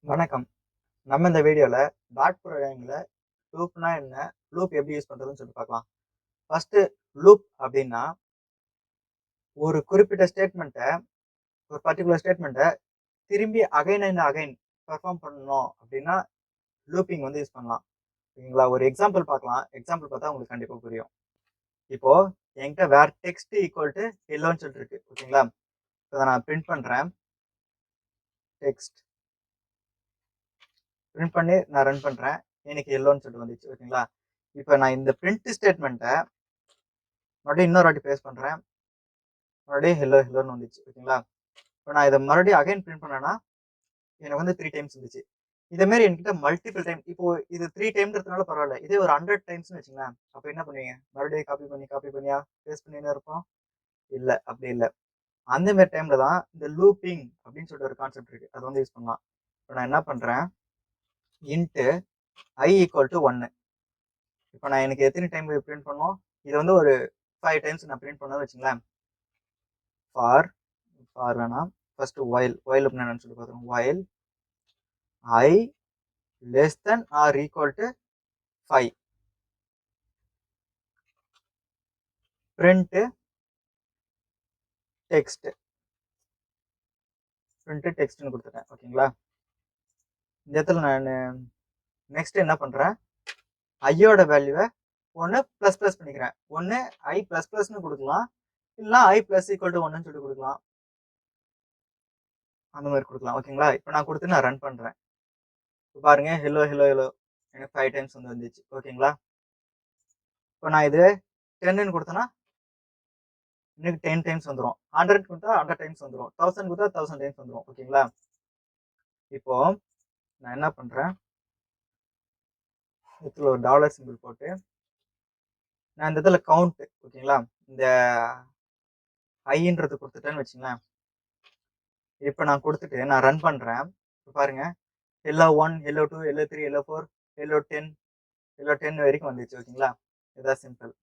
வணக்கம். நம்ம இந்த வீடியோல டாட் ப்ரோகிராமிங்ல லூப்னா என்ன? லூப் எப்படி யூஸ் பண்றதுன்னு சொல்லிட்டு பார்க்கலாம். ஃபர்ஸ்ட் லூப் அப்படின்னா, ஒரு குறிப்பிட்ட ஒரு பர்ட்டிகுலர் ஸ்டேட்மெண்ட்ட திரும்பி அகைன் அண்ட் அகைன் பெர்ஃபார்ம் பண்ணணும் அப்படின்னா, லூப்பிங் யூஸ் பண்ணலாம். ஓகேங்களா? ஒரு எக்ஸாம்பிள் பார்க்கலாம். எக்ஸாம்பிள் பார்த்தா உங்களுக்கு கண்டிப்பா புரியும். இப்போ என்கிட்ட வேர் டெக்ஸ்ட் ஈக்குவல் டு எல்லோன்னு சொல்லிட்டு இருக்கு. ஓகேங்களா? இத நான் பிரிண்ட் பண்றேன். டெக்ஸ்ட் பிரிண்ட் பண்ணி நான் ரன் பண்றேன். எனக்கு எல்லோன்னு சொல்லிட்டு வந்துச்சு. ஓகேங்களா? இப்போ நான் இந்த பிரிண்ட் ஸ்டேட்மெண்ட்ட மறுபடியும் இன்னொரு வாட்டி பேஸ்ட் பண்றேன். மறுபடியும் ஹெல்லோன்னு வந்துச்சு. ஓகேங்களா? இப்போ நான் இதை மறுபடியும் அகைன் பிரிண்ட் பண்ணேன்னா எனக்கு 3 டைம்ஸ் வந்துச்சு. இதே மாதிரி என்கிட்ட மல்டிபிள் டைம் இப்போ இது 3 டைம்ன்றதுனால பரவாயில்ல. இதே ஒரு 100 டைம்ஸ்னு வச்சுங்களேன். அப்போ என்ன பண்ணுவீங்க? மறுபடியும் காப்பி பண்ணியா பேஸ்ட் பண்ணினே இருப்போம்? இல்ல, அப்படி இல்ல. அந்த மாதிரி டைம்ல தான் இந்த லூப்பிங் அப்படின்னு சொல்லிட்டு ஒரு கான்செப்ட் இருக்கு. அது யூஸ் பண்ணலாம். இப்போ நான் என்ன பண்றேன்? Int I equal to 1. இப்போ நான் எனக்கு எத்தனை டைம் பிரிண்ட் பண்ணணும்? இது ஒரு 5 டைம்ஸ் நான் பிரிண்ட் பண்ணேன்னு வச்சுங்களேன். ஃபார் வேணாம். ஃபர்ஸ்ட் while என்னன்னு சொல்லி பார்த்துருவோம். while I less than or equal to 5. print டெக்ஸ்ட்னு கொடுத்துட்டேன். ஓகேங்களா? இந்த இடத்துல நான் நெக்ஸ்ட் என்ன பண்றேன்? ஐயோட வேல்யூவை 1 பிளஸ் பண்ணிக்கிறேன். 1 I பிளஸ்னு கொடுக்கலாம், இல்லைன்னா I பிளஸ் ஈக்குவல் டு 1ன்னு சொல்லி கொடுக்கலாம். அந்த மாதிரி கொடுக்கலாம். ஓகேங்களா? இப்போ நான் கொடுத்து நான் ரன் பண்றேன். இப்போ பாருங்க, ஹெல்லோ எனக்கு 5 டைம்ஸ் வந்துச்சு. ஓகேங்களா? இப்போ நான் இது 10ன்னு கொடுத்தேன்னா எனக்கு 10 டைம்ஸ் வந்துடும். 100 கொடுத்தா 100 டைம்ஸ் வந்துடும். 1000 கொடுத்தா 1000 டைம்ஸ் வந்துடும். ஓகேங்களா? இப்போ நான் என்ன பண்றேன்? இதுல ஒரு டாலர் சிம்பிள் போட்டு நான் இந்த இடத்துல கவுண்ட், ஓகேங்களா, இந்த ஐன்றது கொடுத்துட்டேன்னு வச்சுங்களேன். இப்போ நான் கொடுத்துட்டு நான் ரன் பண்றேன். இப்போ பாருங்க, yellow 1, yellow 2, yellow 3, yellow 4, yellow 10 வரைக்கும் வந்துச்சு. ஓகேங்களா? இதான் சிம்பிள்.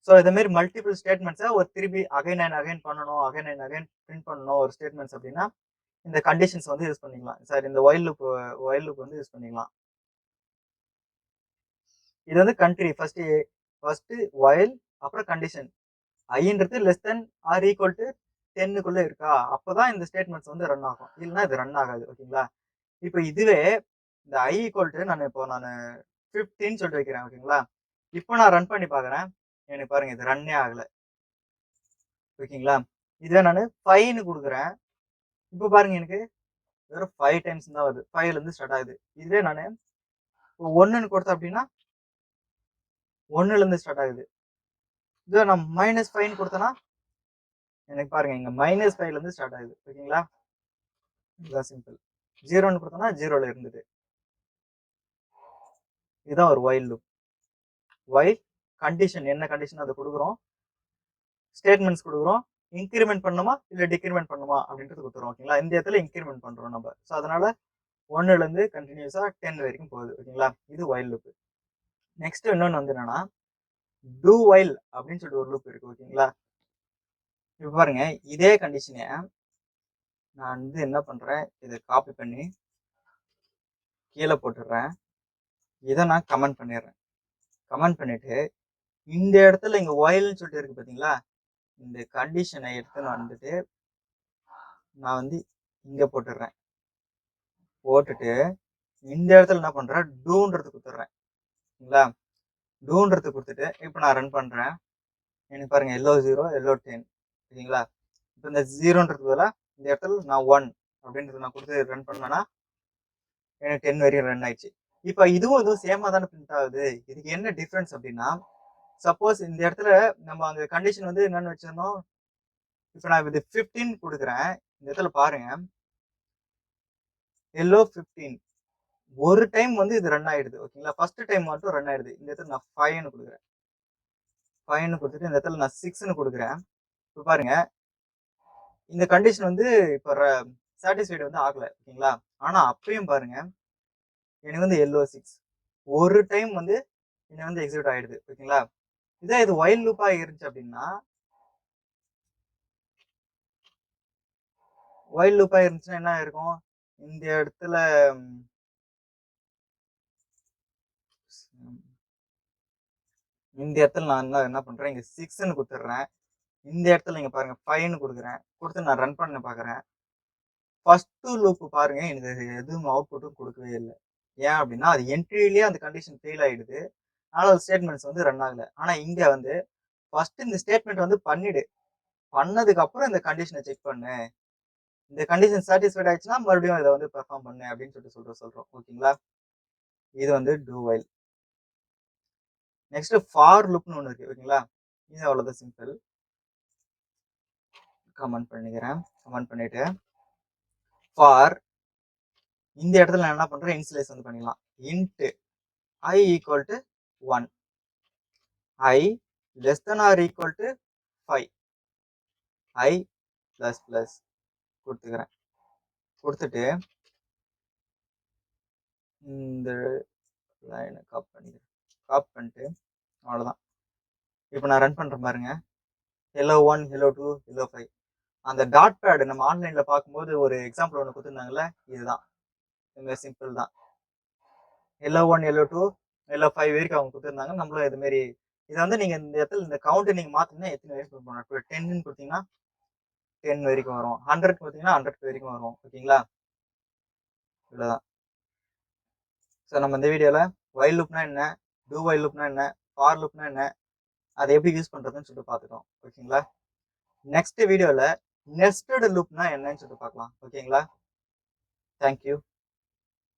ஸோ இதே மாதிரி மல்டிபிள் ஸ்டேட்மெண்ட்ஸை ஒரு திருப்பி அகைன் அண்ட் அகைன் பண்ணணும், அகைன் அண்ட் அகைன் பிரிண்ட் பண்ணணும் ஒரு ஸ்டேட்மெண்ட்ஸ் அப்படின்னா இந்த கண்டிஷன்ஸ் யூஸ் பண்ணிக்கலாம். சார் இந்த ஒயில் லூப் யூஸ் பண்ணிக்கலாம். இது கண்ட்ரி ஃபர்ஸ்ட் ஒயில், அப்புறம் கண்டிஷன். ஐன்றது less than or equal to 10க்குள்ள இருக்கா, அப்பதான் இந்த ஸ்டேட்மெண்ட்ஸ் ரன் ஆகும். இல்லைன்னா இது ரன் ஆகாது. ஓகேங்களா? இப்போ இதுவே இந்த I ஈக்குவல் டு நான் 15 சொல்லிட்டு வைக்கிறேன். ஓகேங்களா? இப்போ நான் ரன் பண்ணி பாக்குறேன். எனக்கு பாருங்க, இது ரன்னே ஆகல. ஓகேங்களா? இதுவே நான் 5ன்னு கொடுக்குறேன். இப்போ பாருங்க, எனக்கு வெறும் 5 டைம்ஸ் தான் வருது. 5ல இருந்து ஸ்டார்ட் ஆகுது. இதுவே நான் 1ன்னு கொடுத்தேன் அப்படின்னா 1ல இருந்து ஸ்டார்ட் ஆகுது. இதுவே நான் -5ன்னு கொடுத்தேன்னா எனக்கு பாருங்க, இங்க -5ல இருந்து ஸ்டார்ட் ஆகுது. ஓகேங்களா? இதுதான் சிம்பிள். 0ன்னு கொடுத்தோம்னா 0ல இருந்தது. இதுதான் ஒரு while loop. while கண்டிஷன் என்ன கண்டிஷன் அதை கொடுக்குறோம், ஸ்டேட்மெண்ட்ஸ் கொடுக்குறோம், இன்கிரிமெண்ட் பண்ணுமா இல்ல டிக்ரிமெண்ட் பண்ணுமா அப்படின்றது கொடுத்துறோம். ஓகேங்களா? இந்த இடத்துல இன்கிரிமெண்ட் பண்றோம் நம்ம. ஸோ அதனால 1ல இருந்து கண்டினியூஸா 10 வரைக்கும் போகுது. ஓகேங்களா? இது while loop. நெக்ஸ்ட் இன்னொன்னு என்னன்னா, do while அப்படின்னு சொல்லிட்டு ஒரு லூப் இருக்கு. ஓகேங்களா? இப்ப பாருங்க, இதே கண்டிஷனை நான் என்ன பண்றேன், இதை காப்பி பண்ணி கீழே போட்டுடுறேன். இதை நான் கமெண்ட் பண்ணிடுறேன். கமெண்ட் பண்ணிட்டு இந்த இடத்துல இங்க whileன்னு சொல்லிட்டு இருக்கு பாத்தீங்களா, இந்த கண்டிஷனை எடுத்து நான் இங்க போட்டுடுறேன். போட்டுட்டு இந்த இடத்துல என்ன பண்றேன், டூன்றது கொடுத்துட்றேன். சரிங்களா? டூன்றது கொடுத்துட்டு இப்போ நான் ரன் பண்றேன். எனக்கு பாருங்க, எல்லோ 0, எல்லோ 10. சரிங்களா? இப்போ இந்த 0ன்றது பதிலா இந்த இடத்துல நான் 1 அப்படின்றது நான் கொடுத்து ரன் பண்ணேன்னா எனக்கு 10 வரையும் ரன் ஆயிடுச்சு. இப்போ இதுவும் சேமா தானே பிரிண்ட் ஆகுது. இதுக்கு என்ன டிஃபரன்ஸ் அப்படின்னா, சப்போஸ் இந்த இடத்துல நம்ம அங்க கண்டிஷன் என்னன்னு வச்சிருந்தோம். இப்போ நான் இது 15 கொடுக்குறேன். இந்த இடத்துல பாருங்க, எல்லோ 15 ஒரு டைம் இது ரன் ஆயிடுது. ஓகேங்களா? ஃபர்ஸ்ட் டைம் மட்டும் ரன் ஆயிடுது. இந்த இடத்துல நான் 5ன்னு கொடுக்குறேன். 5ன்னு கொடுத்துட்டு இந்த இடத்துல நான் 6ன்னு கொடுக்குறேன். இப்போ பாருங்க, இந்த கண்டிஷன் இப்போ சாட்டிஸ்ஃபைடு ஆகல. ஓகேங்களா? ஆனா அப்பயும் பாருங்க, எனக்கு எல்லோ 6 ஒரு டைம் என்ன எக்ஸிக்யூட் ஆயிடுது. ஓகேங்களா? இதே இது while லூப்பா இருந்துச்சு அப்படின்னா, while லூப்பா இருந்துச்சுன்னா என்ன இருக்கும், இந்த இடத்துல நான் என்ன பண்றேன், இங்க 6ன்னு குடுத்துடுறேன். இந்த இடத்துல நீங்க பாருங்க 5ன்னு குடுக்குறேன். குடுத்து நான் ரன் பண்ண பார்க்குறேன். ஃபர்ஸ்ட் லூப் பாருங்க எனக்கு எதுவும் அவுட்புட்டும் குடுக்கவே இல்ல. ஏன் அப்டின்னா, அது என்ட்ரிலயே அந்த கண்டிஷன் ஃபெயில் ஆயிடுது. அதனால ஸ்டேட்மெண்ட்ஸ் வந்து ரன் ஆகல. ஆனா இங்க வந்து ஃபர்ஸ்ட் இந்த ஸ்டேட்மெண்ட் வந்து பண்ணிடு. பண்ணதுக்கு அப்புறம் இந்த கண்டிஷன செக் பண்ணு. இந்த கண்டிஷன் சாட்டிஸ்ஃபைட் ஆயிடுச்சுன்னா, மறுபடியும் இத வந்து பெர்ஃபார்ம் பண்ணு அப்டின்னு சொல்றோம். ஓகேங்களா? இது வந்து டூ வைல். நெக்ஸ்ட் ஃபார் லூப்னு ஒண்ணு இருக்கு. ஓகேங்களா? இது அவ்வளவுதான் சிம்பிள். கமெண்ட் பண்ணிக்கிறேன். கமெண்ட் பண்ணிட்டு ஃபார் இந்த இடத்துல நான் என்ன பண்றேன், இனிஷியலைஸ் வந்து பண்ணிடலாம். Int I equal to 1, I less than or equal to 5, I plus plus கொடுத்துக்கிறேன். கொடுத்துட்டு இந்த லைனை காப்பி பண்ணிக்கிறேன். காப்பி பண்ணிட்டு அவ்வளோதான். இப்போ நான் ரன் பண்றேன் பாருங்க. hello 1, hello 2, hello 5. அந்த டாட் பேட் நம்ம ஆன்லைன்ல பார்க்கும்போது ஒரு எக்ஸாம்பிள் ஒன்று கொடுத்துருந்தாங்கல்ல, இதுதான். இந்த சிம்பிள் தான். hello 1, hello 2, hello 5 வரைக்கும் அவங்க கொடுத்துருந்தாங்க. நம்மளும் இது மாதிரி இதை வந்து நீங்க இந்த இடத்துல இந்த கவுண்ட் நீங்க மாத்தீங்கன்னா எத்தனை வரைக்கும் போகணும். இப்போ 10ன்னு கொடுத்தீங்கன்னா 10 வரைக்கும் வரும். 100 கொடுத்தீங்கன்னா 100 வரைக்கும் வரும். ஓகேங்களா? இவ்வளவுதான். ஸோ நம்ம இந்த வீடியோல வைல் லூப்னா என்ன, டூ வைல் லூப்னா என்ன, ஃபார் லூப்னா என்ன, அதை எப்படி யூஸ் பண்றதுன்னு சொல்லிட்டு பார்த்துட்டோம். ஓகேங்களா? நெக்ஸ்ட் வீடியோல நெஸ்டட் லூப்னா என்னன்னு சொல்லிட்டு பார்க்கலாம். ஓகேங்களா? தேங்க்யூ.